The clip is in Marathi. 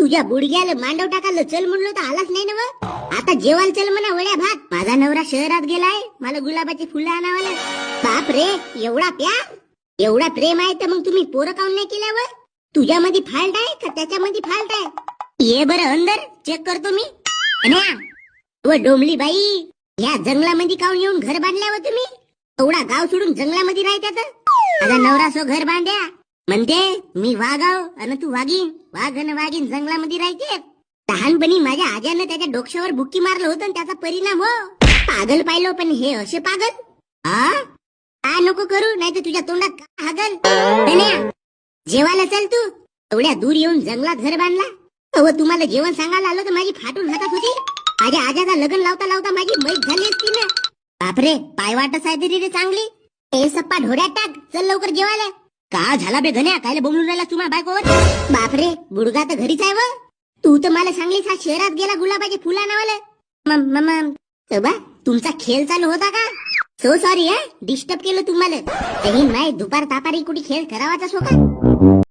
तुझ्या बुडग्याला मांडव टाकायला चल म्हणलो तर आलाच नाही ना व. आता जेवायला चल म्हणा वड्या भात. माझा नवरा शहरात गेलाय, मला गुलाबाची फुलं आणावाला. बाप रे, एवढा प्यार, एवढा प्रेम आहे तर मग तुम्ही पोरं काऊन नाही केल्यावर? तुझ्यामध्ये फाल्ट आहे का त्याच्यामध्ये फाल्ट आहे? ये बरं अंदर, चेक करतो मी. अन्या, व डोमली बाई, या जंगलामध्ये काऊन येऊन घर बांधल्यावर तुम्ही? एवढा गाव सोडून जंगलामध्ये राहत्यात. माझा नवरा सो घर बांध्या म्हणते मी वाघाव आणि तू वाघीन. वाघ आणि वाघीन जंगलामध्ये राहते. लहानपणी माझ्या आज्यानं त्याच्या डोक्यावर बुक्की मारलं होतं आणि त्याचा परिणाम हो. पागल पाहिलो, पण हे असे पागल. काय नको करू, नाही तर तुझ्या तोंडात का हागल. अन्या, जेवायला चल तू. एवढ्या दूर येऊन जंगलात घर बांधला. अहो, तुम्हाला जेवण सांगायला आलो तर माझी फाटून हातात होती. माझ्या आज्याचा लग्न लावता लावता माझी मैत झाली असती ना. बापरे, पाय वाटच आहे तरी रे चांगली. ए सप्पा ढोड्यात टाक, चल लवकर जेवायला. का झाला बे धन्या, कायले बोंबलून राहिला तुम्हा बायकोवर? बापरे, बुडगा तर घरीच आहे व. तू तर मला सांगलीस हा शहरात गेला गुलाबाचे फुला नावाला. बा, तुमचा खेळ चालू होता का? सो सॉरी, डिस्टर्ब केलं तुम्हाला. तरी नाही, दुपार तापारी कुठे खेळ करावाचाच हो का?